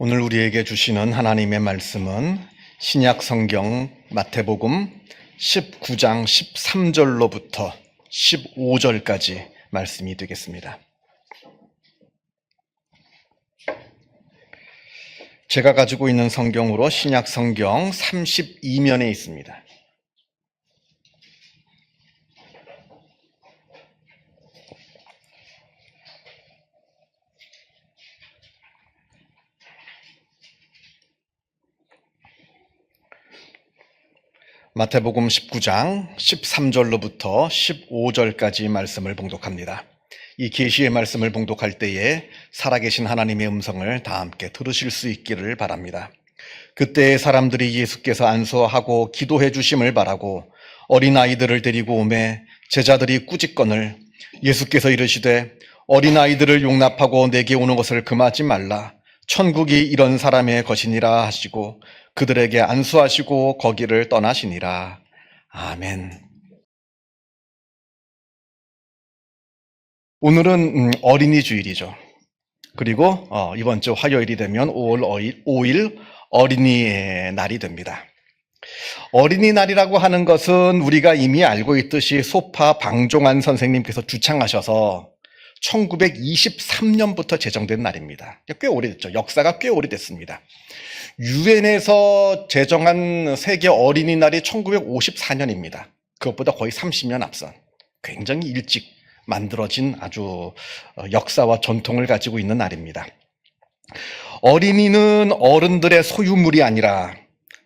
오늘 우리에게 주시는 하나님의 말씀은 신약 성경 마태복음 19장 13절로부터 15절까지 말씀이 되겠습니다. 제가 가지고 있는 성경으로 신약 성경 32면에 있습니다. 마태복음 19장 13절로부터 15절까지 말씀을 봉독합니다. 이 계시의 말씀을 봉독할 때에 살아계신 하나님의 음성을 다 함께 들으실 수 있기를 바랍니다. 그때의 사람들이 예수께서 안수하고 기도해 주심을 바라고 어린아이들을 데리고 오매 제자들이 꾸짖거늘 예수께서 이르시되 어린아이들을 용납하고 내게 오는 것을 금하지 말라. 천국이 이런 사람의 것이니라 하시고 그들에게 안수하시고 거기를 떠나시니라. 아멘. 오늘은 어린이 주일이죠. 그리고 이번 주 화요일이 되면 5월 5일 어린이의 날이 됩니다. 어린이날이라고 하는 것은 우리가 이미 알고 있듯이 소파 방종환 선생님께서 주창하셔서 1923년부터 제정된 날입니다. 꽤 오래됐죠. 역사가 꽤 오래됐습니다. 유엔에서 제정한 세계 어린이날이 1954년입니다. 그것보다 거의 30년 앞선 굉장히 일찍 만들어진 아주 역사와 전통을 가지고 있는 날입니다. 어린이는 어른들의 소유물이 아니라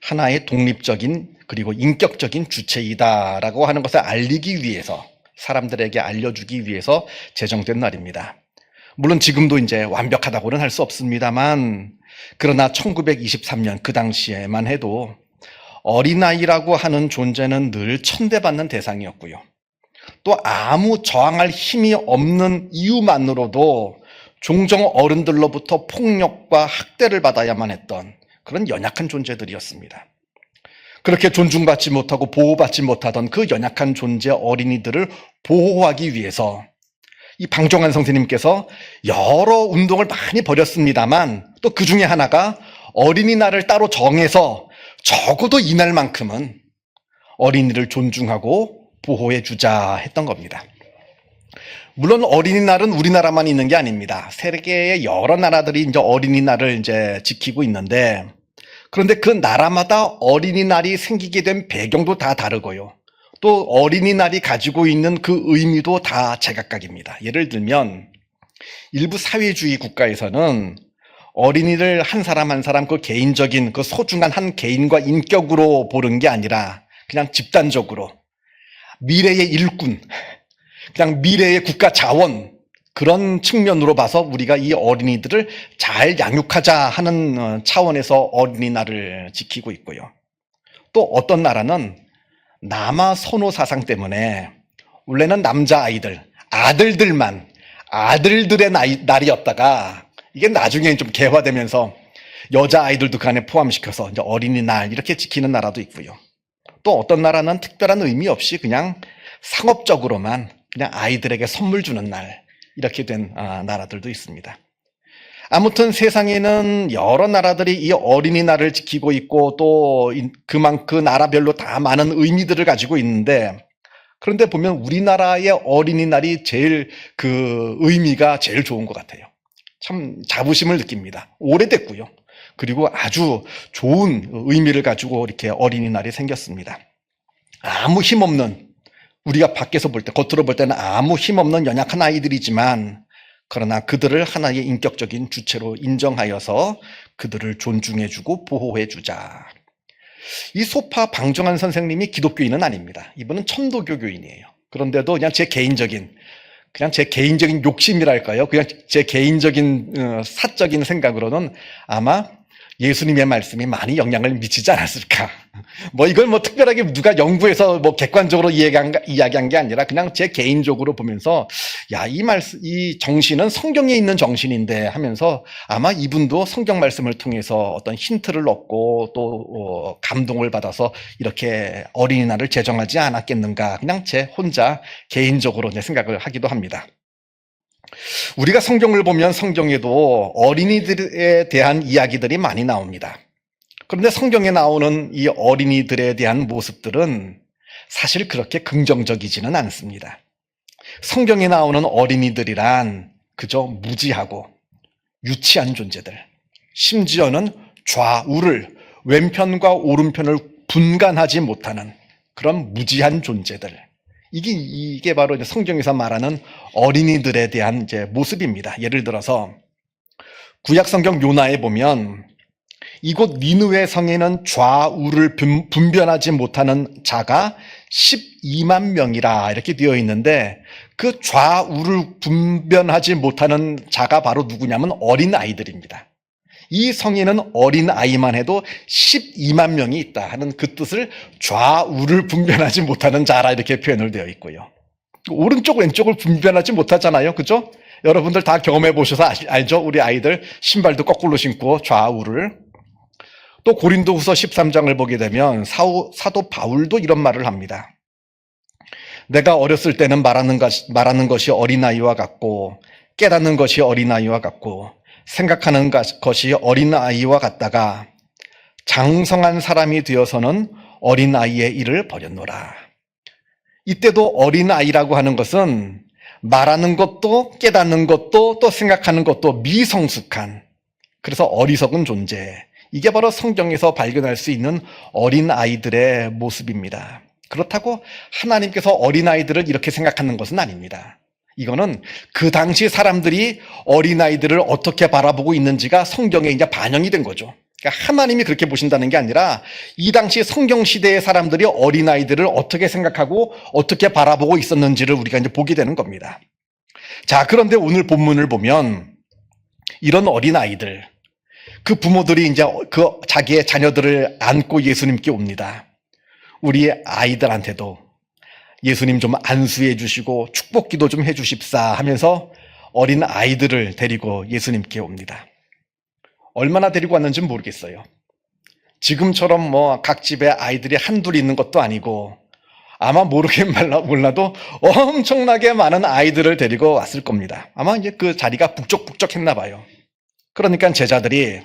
하나의 독립적인 그리고 인격적인 주체이다라고 하는 것을 알리기 위해서, 사람들에게 알려주기 위해서 제정된 날입니다. 물론 지금도 이제 완벽하다고는 할 수 없습니다만, 그러나 1923년 그 당시에만 해도 어린아이라고 하는 존재는 늘 천대받는 대상이었고요. 또 아무 저항할 힘이 없는 이유만으로도 종종 어른들로부터 폭력과 학대를 받아야만 했던 그런 연약한 존재들이었습니다. 그렇게 존중받지 못하고 보호받지 못하던 그 연약한 존재 어린이들을 보호하기 위해서 이 방종환 선생님께서 여러 운동을 많이 벌였습니다만 또 그 중에 하나가 어린이날을 따로 정해서 적어도 이날만큼은 어린이를 존중하고 보호해 주자 했던 겁니다. 물론 어린이날은 우리나라만 있는 게 아닙니다. 세계의 여러 나라들이 이제 어린이날을 이제 지키고 있는데, 그런데 그 나라마다 어린이날이 생기게 된 배경도 다 다르고요. 또 어린이날이 가지고 있는 그 의미도 다 제각각입니다. 예를 들면 일부 사회주의 국가에서는 어린이를 한 사람 한 사람 그 개인적인 그 소중한 한 개인과 인격으로 보는 게 아니라 그냥 집단적으로 미래의 일꾼, 그냥 미래의 국가 자원, 그런 측면으로 봐서 우리가 이 어린이들을 잘 양육하자 하는 차원에서 어린이날을 지키고 있고요. 또 어떤 나라는 남아 선호 사상 때문에 원래는 남자아이들, 아들들만 아들들의 날이었다가 이게 나중에 좀 개화되면서 여자아이들도 그 안에 포함시켜서 이제 어린이날 이렇게 지키는 나라도 있고요. 또 어떤 나라는 특별한 의미 없이 그냥 상업적으로만 그냥 아이들에게 선물 주는 날 이렇게 된 나라들도 있습니다. 아무튼 세상에는 여러 나라들이 이 어린이날을 지키고 있고 또 그 나라별로 다 많은 의미들을 가지고 있는데, 그런데 보면 우리나라의 어린이날이 제일 그 의미가 제일 좋은 것 같아요. 참 자부심을 느낍니다. 오래됐고요. 그리고 아주 좋은 의미를 가지고 이렇게 어린이날이 생겼습니다. 아무 힘없는, 우리가 밖에서 볼 때, 겉으로 볼 때는 아무 힘없는 연약한 아이들이지만 그러나 그들을 하나의 인격적인 주체로 인정하여서 그들을 존중해주고 보호해주자. 이 소파 방종환 선생님이 기독교인은 아닙니다. 이분은 천도교교인이에요. 그런데도 그냥 제 개인적인 욕심이랄까요? 그냥 제 개인적인 사적인 생각으로는 아마 예수님의 말씀이 많이 영향을 미치지 않았을까. 이걸 특별하게 누가 연구해서 객관적으로 이야기한 게 아니라 그냥 제 개인적으로 보면서, 이 정신은 성경에 있는 정신인데 하면서 아마 이분도 성경 말씀을 통해서 어떤 힌트를 얻고 또 감동을 받아서 이렇게 어린이날을 제정하지 않았겠는가. 그냥 제 혼자 개인적으로 생각을 하기도 합니다. 우리가 성경을 보면 성경에도 어린이들에 대한 이야기들이 많이 나옵니다. 그런데 성경에 나오는 이 어린이들에 대한 모습들은 사실 그렇게 긍정적이지는 않습니다. 성경에 나오는 어린이들이란 그저 무지하고 유치한 존재들, 심지어는 좌우를, 왼편과 오른편을 분간하지 못하는 그런 무지한 존재들. 이게 바로 이제 성경에서 말하는 어린이들에 대한 이제 모습입니다. 예를 들어서 구약 성경 요나에 보면 이곳 니느웨 성에는 좌우를 분별하지 못하는 자가 12만 명이라 이렇게 되어 있는데 그 좌우를 분별하지 못하는 자가 바로 누구냐면 어린 아이들입니다. 이 성에는 어린 아이만 해도 12만 명이 있다 하는 그 뜻을 좌우를 분별하지 못하는 자라 이렇게 표현을 되어 있고요. 오른쪽 왼쪽을 분별하지 못하잖아요. 그죠? 여러분들 다 경험해 보셔서 알죠? 우리 아이들 신발도 거꾸로 신고 좌우를. 또 고린도후서 13장을 보게 되면 사도 바울도 이런 말을 합니다. 내가 어렸을 때는 말하는 것이 어린아이와 같고 깨닫는 것이 어린아이와 같고 생각하는 것이 어린아이와 같다가 장성한 사람이 되어서는 어린아이의 일을 버렸노라. 이때도 어린아이라고 하는 것은 말하는 것도 깨닫는 것도 또 생각하는 것도 미성숙한, 그래서 어리석은 존재. 이게 바로 성경에서 발견할 수 있는 어린아이들의 모습입니다. 그렇다고 하나님께서 어린아이들을 이렇게 생각하는 것은 아닙니다. 이거는 그 당시 사람들이 어린아이들을 어떻게 바라보고 있는지가 성경에 이제 반영이 된 거죠. 그러니까 하나님이 그렇게 보신다는 게 아니라 이 당시 성경 시대의 사람들이 어린아이들을 어떻게 생각하고 어떻게 바라보고 있었는지를 우리가 이제 보게 되는 겁니다. 자, 그런데 오늘 본문을 보면 이런 어린아이들, 그 부모들이 이제 그 자기의 자녀들을 안고 예수님께 옵니다. 우리 아이들한테도 예수님 좀 안수해 주시고 축복기도 좀 해 주십사 하면서 어린 아이들을 데리고 예수님께 옵니다. 얼마나 데리고 왔는지는 모르겠어요. 지금처럼 각 집에 아이들이 한둘 있는 것도 아니고 아마 몰라도 엄청나게 많은 아이들을 데리고 왔을 겁니다. 아마 이제 그 자리가 북적북적했나 봐요. 그러니까 제자들이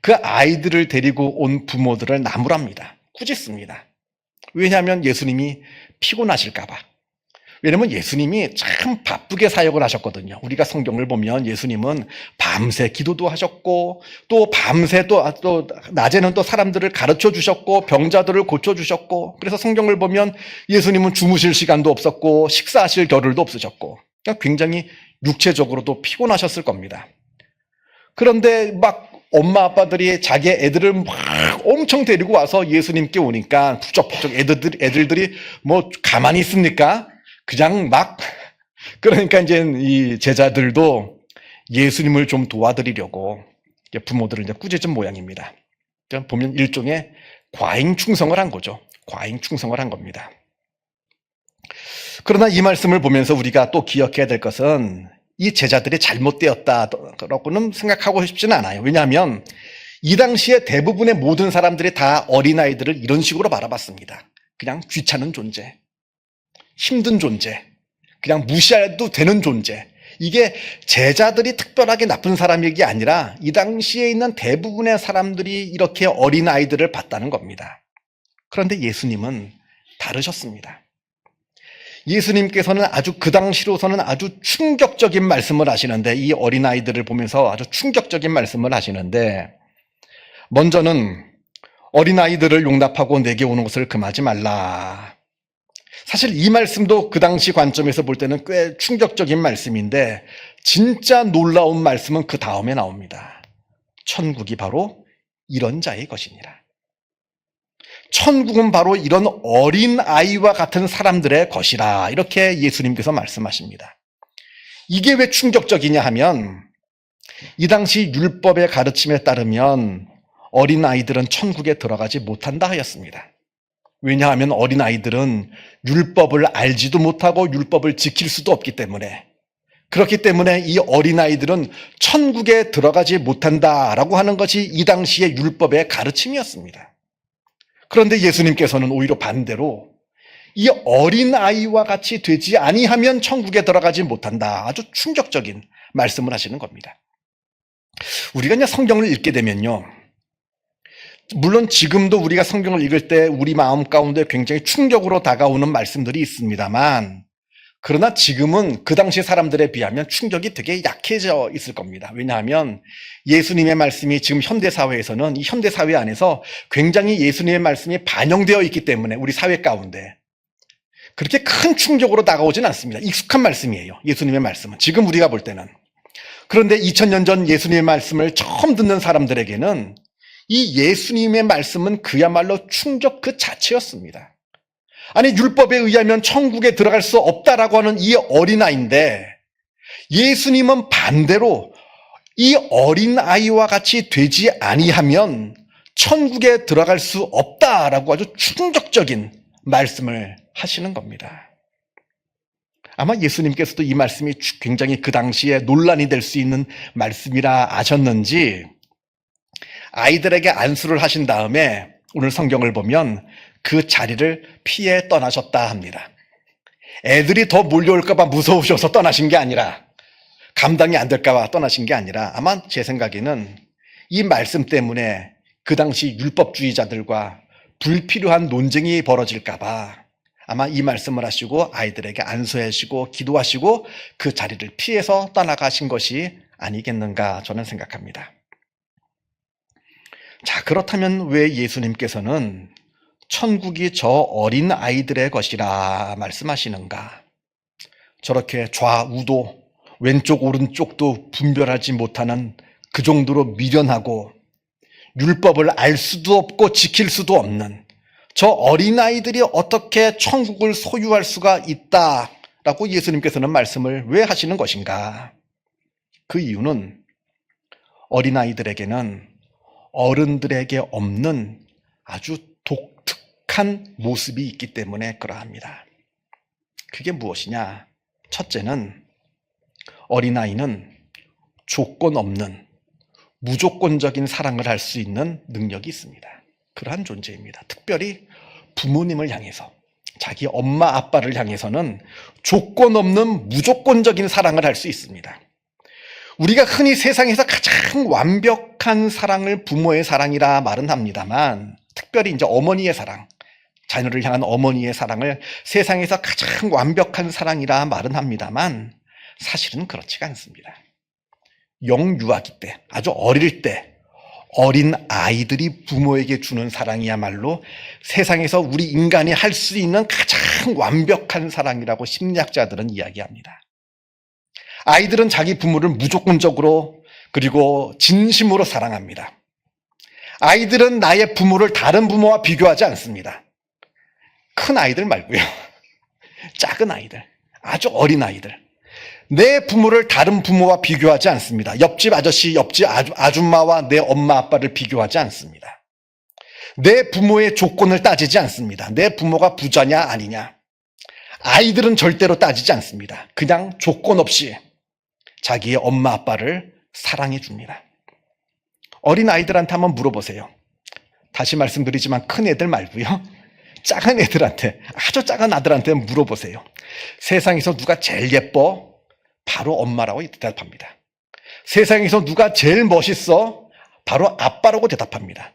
그 아이들을 데리고 온 부모들을 나무랍니다. 꾸짖습니다. 왜냐하면 예수님이 피곤하실까봐. 왜냐하면 예수님이 참 바쁘게 사역을 하셨거든요. 우리가 성경을 보면 예수님은 밤새 기도도 하셨고 또 밤새 또 낮에는 또 사람들을 가르쳐 주셨고 병자들을 고쳐 주셨고, 그래서 성경을 보면 예수님은 주무실 시간도 없었고 식사하실 겨를도 없으셨고 굉장히 육체적으로도 피곤하셨을 겁니다. 그런데 엄마 아빠들이 자기 애들을 막 엄청 데리고 와서 예수님께 오니까 부쩍부쩍 애들들이 가만히 있습니까? 그냥 그러니까 이제 이 제자들도 예수님을 좀 도와드리려고 부모들을 이제 꾸짖은 모양입니다. 보면 일종의 과잉 충성을 한 거죠. 과잉 충성을 한 겁니다. 그러나 이 말씀을 보면서 우리가 또 기억해야 될 것은 이 제자들이 잘못되었다라고는 생각하고 싶지는 않아요. 왜냐하면 이 당시에 대부분의 모든 사람들이 다 어린아이들을 이런 식으로 바라봤습니다. 그냥 귀찮은 존재, 힘든 존재, 그냥 무시해도 되는 존재. 이게 제자들이 특별하게 나쁜 사람이 아니라 이 당시에 있는 대부분의 사람들이 이렇게 어린아이들을 봤다는 겁니다. 그런데 예수님은 다르셨습니다. 예수님께서는 그 당시로서는 아주 충격적인 말씀을 하시는데, 이 어린아이들을 보면서 아주 충격적인 말씀을 하시는데, 먼저는 어린아이들을 용납하고 내게 오는 것을 금하지 말라. 사실 이 말씀도 그 당시 관점에서 볼 때는 꽤 충격적인 말씀인데 진짜 놀라운 말씀은 그 다음에 나옵니다. 천국이 바로 이런 자의 것이니라. 천국은 바로 이런 어린아이와 같은 사람들의 것이라, 이렇게 예수님께서 말씀하십니다. 이게 왜 충격적이냐 하면 이 당시 율법의 가르침에 따르면 어린아이들은 천국에 들어가지 못한다 하였습니다. 왜냐하면 어린아이들은 율법을 알지도 못하고 율법을 지킬 수도 없기 때문에, 그렇기 때문에 이 어린아이들은 천국에 들어가지 못한다라고 하는 것이 이 당시의 율법의 가르침이었습니다. 그런데 예수님께서는 오히려 반대로 이 어린아이와 같이 되지 아니하면 천국에 들어가지 못한다. 아주 충격적인 말씀을 하시는 겁니다. 우리가 이제 성경을 읽게 되면요, 물론 지금도 우리가 성경을 읽을 때 우리 마음 가운데 굉장히 충격으로 다가오는 말씀들이 있습니다만, 그러나 지금은 그 당시 사람들에 비하면 충격이 되게 약해져 있을 겁니다. 왜냐하면 예수님의 말씀이 지금 현대사회에서는, 이 현대사회 안에서 굉장히 예수님의 말씀이 반영되어 있기 때문에 우리 사회 가운데 그렇게 큰 충격으로 다가오진 않습니다. 익숙한 말씀이에요, 예수님의 말씀은. 지금 우리가 볼 때는. 그런데 2000년 전 예수님의 말씀을 처음 듣는 사람들에게는 이 예수님의 말씀은 그야말로 충격 그 자체였습니다. 아니, 율법에 의하면 천국에 들어갈 수 없다라고 하는 이 어린아이인데, 예수님은 반대로 이 어린아이와 같이 되지 아니하면 천국에 들어갈 수 없다라고 아주 충격적인 말씀을 하시는 겁니다. 아마 예수님께서도 이 말씀이 굉장히 그 당시에 논란이 될 수 있는 말씀이라 아셨는지 아이들에게 안수를 하신 다음에 오늘 성경을 보면 그 자리를 피해 떠나셨다 합니다. 애들이 더 몰려올까 봐 무서우셔서 떠나신 게 아니라, 감당이 안 될까 봐 떠나신 게 아니라, 아마 제 생각에는 이 말씀 때문에 그 당시 율법주의자들과 불필요한 논쟁이 벌어질까 봐 아마 이 말씀을 하시고 아이들에게 안수하시고 기도하시고 그 자리를 피해서 떠나가신 것이 아니겠는가 저는 생각합니다. 자, 그렇다면 왜 예수님께서는 천국이 저 어린 아이들의 것이라 말씀하시는가? 저렇게 좌우도 왼쪽 오른쪽도 분별하지 못하는 그 정도로 미련하고 율법을 알 수도 없고 지킬 수도 없는 저 어린아이들이 어떻게 천국을 소유할 수가 있다라고 예수님께서는 말씀을 왜 하시는 것인가? 그 이유는 어린아이들에게는 어른들에게 없는 아주 독특한 모습이 있기 때문에 그러합니다. 그게 무엇이냐? 첫째는 어린아이는 조건 없는 무조건적인 사랑을 할 수 있는 능력이 있습니다. 그러한 존재입니다. 특별히 부모님을 향해서, 자기 엄마 아빠를 향해서는 조건 없는 무조건적인 사랑을 할 수 있습니다. 우리가 흔히 세상에서 가장 완벽한 사랑을 부모의 사랑이라 말은 합니다만, 특별히 이제 어머니의 사랑, 자녀를 향한 어머니의 사랑을 세상에서 가장 완벽한 사랑이라 말은 합니다만 사실은 그렇지가 않습니다. 영유아기 때, 아주 어릴 때 어린 아이들이 부모에게 주는 사랑이야말로 세상에서 우리 인간이 할 수 있는 가장 완벽한 사랑이라고 심리학자들은 이야기합니다. 아이들은 자기 부모를 무조건적으로 그리고 진심으로 사랑합니다. 아이들은 나의 부모를 다른 부모와 비교하지 않습니다. 큰 아이들 말고요. 작은 아이들, 아주 어린 아이들. 내 부모를 다른 부모와 비교하지 않습니다. 옆집 아저씨, 옆집 아줌마와 내 엄마 아빠를 비교하지 않습니다. 내 부모의 조건을 따지지 않습니다. 내 부모가 부자냐 아니냐. 아이들은 절대로 따지지 않습니다. 그냥 조건 없이 자기의 엄마 아빠를 사랑해 줍니다. 어린 아이들한테 한번 물어보세요. 다시 말씀드리지만 큰 애들 말고요. 작은 애들한테, 아주 작은 아들한테 물어보세요. 세상에서 누가 제일 예뻐? 바로 엄마라고 대답합니다. 세상에서 누가 제일 멋있어? 바로 아빠라고 대답합니다.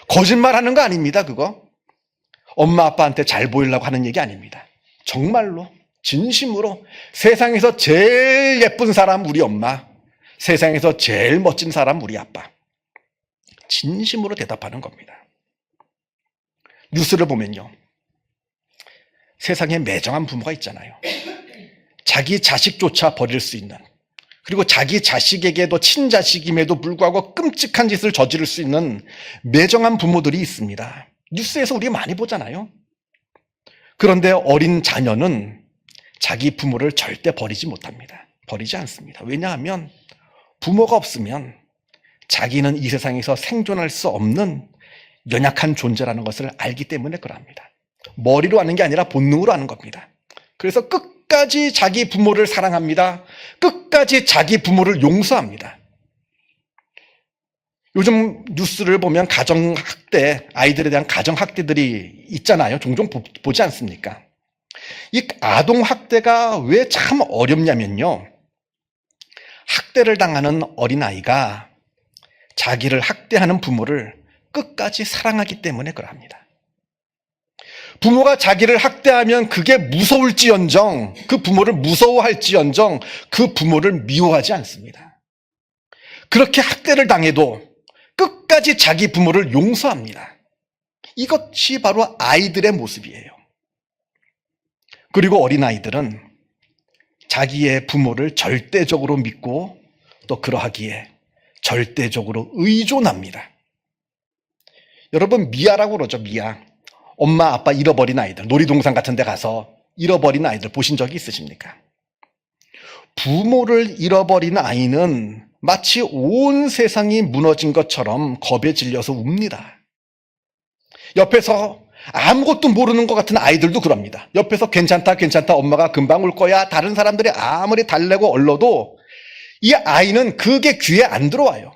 거짓말하는 거 아닙니다, 그거. 엄마 아빠한테 잘 보이려고 하는 얘기 아닙니다. 정말로 진심으로 세상에서 제일 예쁜 사람 우리 엄마, 세상에서 제일 멋진 사람 우리 아빠. 진심으로 대답하는 겁니다. 뉴스를 보면요, 세상에 매정한 부모가 있잖아요. 자기 자식조차 버릴 수 있는, 그리고 자기 자식에게도 친자식임에도 불구하고 끔찍한 짓을 저지를 수 있는 매정한 부모들이 있습니다. 뉴스에서 우리가 많이 보잖아요. 그런데 어린 자녀는 자기 부모를 절대 버리지 못합니다. 버리지 않습니다. 왜냐하면 부모가 없으면 자기는 이 세상에서 생존할 수 없는 연약한 존재라는 것을 알기 때문에 그럽니다. 머리로 하는 게 아니라 본능으로 하는 겁니다. 그래서 끝까지 자기 부모를 사랑합니다. 끝까지 자기 부모를 용서합니다. 요즘 뉴스를 보면 가정학대, 아이들에 대한 가정학대들이 있잖아요. 종종 보지 않습니까? 이 아동학대가 왜 참 어렵냐면요. 학대를 당하는 어린아이가 자기를 학대하는 부모를 끝까지 사랑하기 때문에 그러합니다. 부모가 자기를 학대하면 그게 무서울지언정, 그 부모를 무서워할지언정 그 부모를 미워하지 않습니다. 그렇게 학대를 당해도 끝까지 자기 부모를 용서합니다. 이것이 바로 아이들의 모습이에요. 그리고 어린아이들은 자기의 부모를 절대적으로 믿고 또 그러하기에 절대적으로 의존합니다. 여러분, 미아라고 그러죠, 미아. 엄마, 아빠 잃어버린 아이들, 놀이동산 같은 데 가서 잃어버린 아이들 보신 적이 있으십니까? 부모를 잃어버린 아이는 마치 온 세상이 무너진 것처럼 겁에 질려서 웁니다. 옆에서 아무것도 모르는 것 같은 아이들도 그럽니다. 옆에서 괜찮다, 괜찮다, 엄마가 금방 올 거야. 다른 사람들이 아무리 달래고 얼러도 이 아이는 그게 귀에 안 들어와요.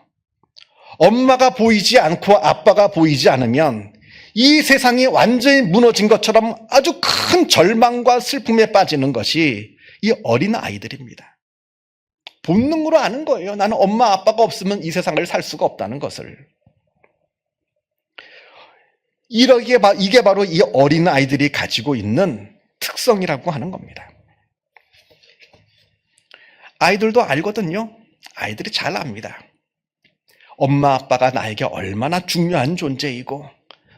엄마가 보이지 않고 아빠가 보이지 않으면 이 세상이 완전히 무너진 것처럼 아주 큰 절망과 슬픔에 빠지는 것이 이 어린 아이들입니다. 본능으로 아는 거예요. 나는 엄마 아빠가 없으면 이 세상을 살 수가 없다는 것을. 이게 바로 이 어린 아이들이 가지고 있는 특성이라고 하는 겁니다. 아이들도 알거든요. 아이들이 잘 압니다. 엄마 아빠가 나에게 얼마나 중요한 존재이고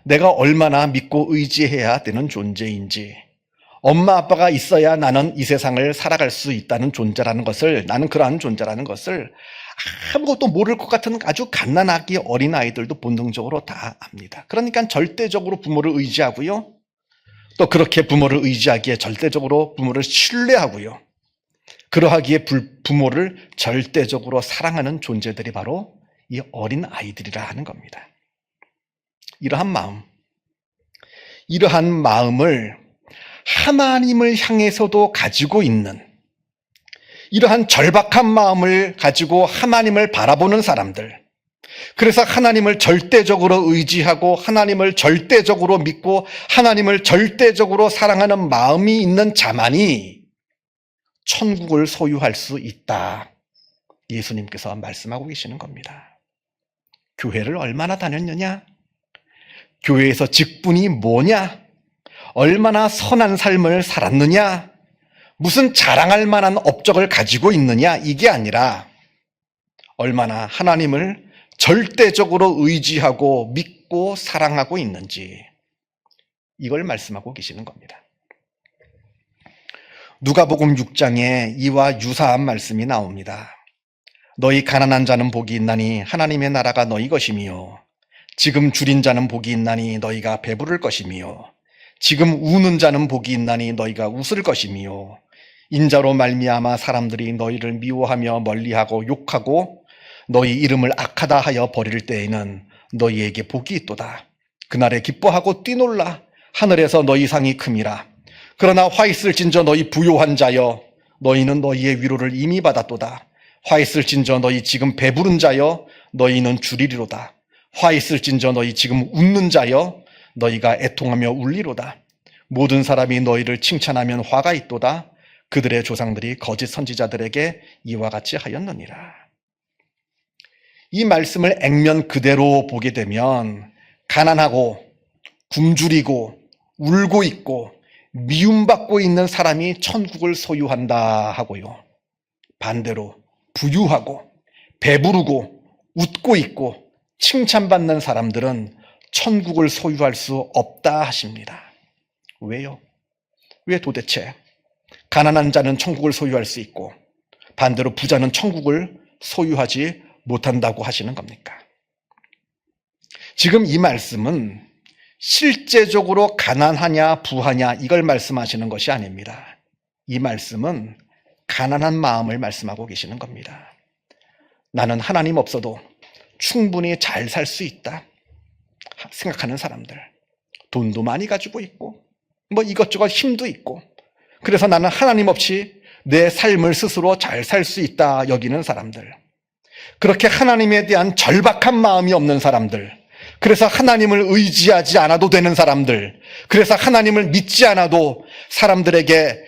내가 얼마나 믿고 의지해야 되는 존재인지, 엄마 아빠가 있어야 나는 이 세상을 살아갈 수 있다는 존재라는 것을, 나는 그러한 존재라는 것을 아무것도 모를 것 같은 아주 갓난아기 어린 아이들도 본능적으로 다 압니다. 그러니까 절대적으로 부모를 의지하고요. 또 그렇게 부모를 의지하기에 절대적으로 부모를 신뢰하고요. 그러하기에 부모를 절대적으로 사랑하는 존재들이 바로 이 어린 아이들이라 하는 겁니다. 이러한 마음을 하나님을 향해서도 가지고 있는, 이러한 절박한 마음을 가지고 하나님을 바라보는 사람들, 그래서 하나님을 절대적으로 의지하고 하나님을 절대적으로 믿고 하나님을 절대적으로 사랑하는 마음이 있는 자만이 천국을 소유할 수 있다. 예수님께서 말씀하고 계시는 겁니다. 교회를 얼마나 다녔느냐? 교회에서 직분이 뭐냐? 얼마나 선한 삶을 살았느냐? 무슨 자랑할 만한 업적을 가지고 있느냐? 이게 아니라 얼마나 하나님을 절대적으로 의지하고 믿고 사랑하고 있는지, 이걸 말씀하고 계시는 겁니다. 누가복음 6장에 이와 유사한 말씀이 나옵니다. 너희 가난한 자는 복이 있나니 하나님의 나라가 너희 것이며, 지금 줄인 자는 복이 있나니 너희가 배부를 것이며, 지금 우는 자는 복이 있나니 너희가 웃을 것이며, 인자로 말미암아 사람들이 너희를 미워하며 멀리하고 욕하고 너희 이름을 악하다 하여 버릴 때에는 너희에게 복이 있도다. 그날에 기뻐하고 뛰놀라. 하늘에서 너희 상이 큼이라. 그러나 화 있을진저 너희 부요한 자여, 너희는 너희의 위로를 이미 받았도다. 화 있을진저 너희 지금 배부른 자여, 너희는 줄이리로다. 화 있을진저 너희 지금 웃는 자여, 너희가 애통하며 울리로다. 모든 사람이 너희를 칭찬하면 화가 있도다. 그들의 조상들이 거짓 선지자들에게 이와 같이 하였느니라. 이 말씀을 액면 그대로 보게 되면 가난하고 굶주리고 울고 있고 미움받고 있는 사람이 천국을 소유한다 하고요, 반대로 부유하고 배부르고 웃고 있고 칭찬받는 사람들은 천국을 소유할 수 없다 하십니다. 왜요? 왜 도대체 가난한 자는 천국을 소유할 수 있고 반대로 부자는 천국을 소유하지 못한다고 하시는 겁니까? 지금 이 말씀은 실제적으로 가난하냐 부하냐 이걸 말씀하시는 것이 아닙니다. 이 말씀은 가난한 마음을 말씀하고 계시는 겁니다. 나는 하나님 없어도 충분히 잘 살 수 있다 생각하는 사람들, 돈도 많이 가지고 있고 이것저것 힘도 있고, 그래서 나는 하나님 없이 내 삶을 스스로 잘 살 수 있다 여기는 사람들, 그렇게 하나님에 대한 절박한 마음이 없는 사람들, 그래서 하나님을 의지하지 않아도 되는 사람들, 그래서 하나님을 믿지 않아도 사람들에게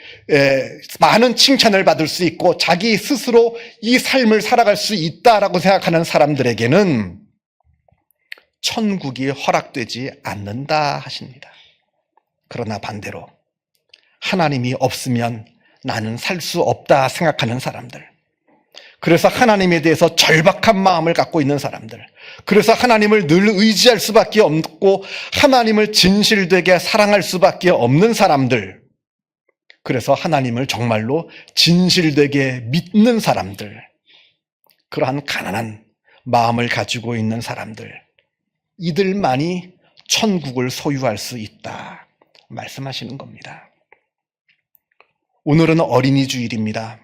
많은 칭찬을 받을 수 있고 자기 스스로 이 삶을 살아갈 수 있다라고 생각하는 사람들에게는 천국이 허락되지 않는다 하십니다. 그러나 반대로 하나님이 없으면 나는 살 수 없다 생각하는 사람들, 그래서 하나님에 대해서 절박한 마음을 갖고 있는 사람들, 그래서 하나님을 늘 의지할 수밖에 없고 하나님을 진실되게 사랑할 수밖에 없는 사람들, 그래서 하나님을 정말로 진실되게 믿는 사람들, 그러한 가난한 마음을 가지고 있는 사람들, 이들만이 천국을 소유할 수 있다 말씀하시는 겁니다. 오늘은 어린이 주일입니다.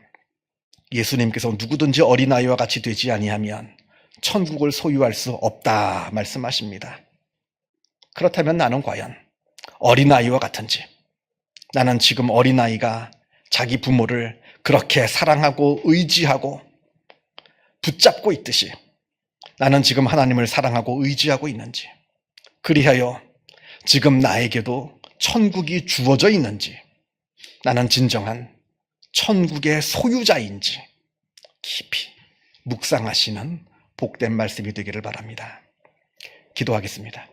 예수님께서 누구든지 어린아이와 같이 되지 아니하면 천국을 소유할 수 없다 말씀하십니다. 그렇다면 나는 과연 어린아이와 같은지, 나는 지금 어린아이가 자기 부모를 그렇게 사랑하고 의지하고 붙잡고 있듯이 나는 지금 하나님을 사랑하고 의지하고 있는지, 그리하여 지금 나에게도 천국이 주어져 있는지, 나는 진정한 천국의 소유자인지 깊이 묵상하시는 복된 말씀이 되기를 바랍니다. 기도하겠습니다.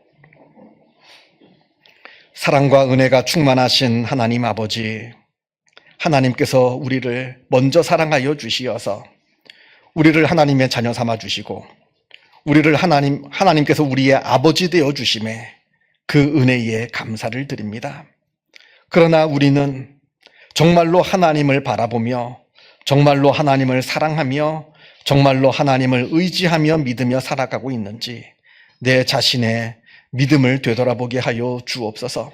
사랑과 은혜가 충만하신 하나님 아버지, 하나님께서 우리를 먼저 사랑하여 주시어서 우리를 하나님의 자녀 삼아 주시고 우리를 하나님께서 우리의 아버지 되어 주심에 그 은혜에 감사를 드립니다. 그러나 우리는 정말로 하나님을 바라보며 정말로 하나님을 사랑하며 정말로 하나님을 의지하며 믿으며 살아가고 있는지 내 자신의 믿음을 되돌아보게 하여 주옵소서.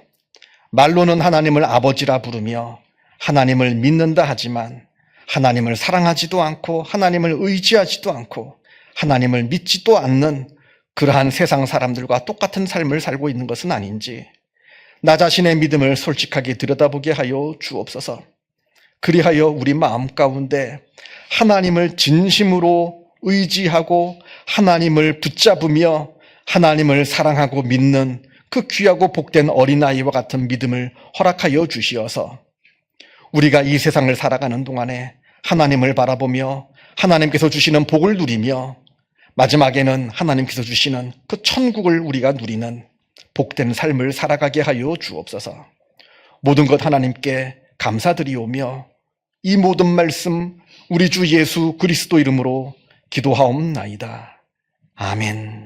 말로는 하나님을 아버지라 부르며 하나님을 믿는다 하지만 하나님을 사랑하지도 않고 하나님을 의지하지도 않고 하나님을 믿지도 않는 그러한 세상 사람들과 똑같은 삶을 살고 있는 것은 아닌지 나 자신의 믿음을 솔직하게 들여다보게 하여 주옵소서. 그리하여 우리 마음 가운데 하나님을 진심으로 의지하고 하나님을 붙잡으며 하나님을 사랑하고 믿는 그 귀하고 복된 어린아이와 같은 믿음을 허락하여 주시어서 우리가 이 세상을 살아가는 동안에 하나님을 바라보며 하나님께서 주시는 복을 누리며 마지막에는 하나님께서 주시는 그 천국을 우리가 누리는 복된 삶을 살아가게 하여 주옵소서. 모든 것 하나님께 감사드리오며 이 모든 말씀 우리 주 예수 그리스도 이름으로 기도하옵나이다. 아멘.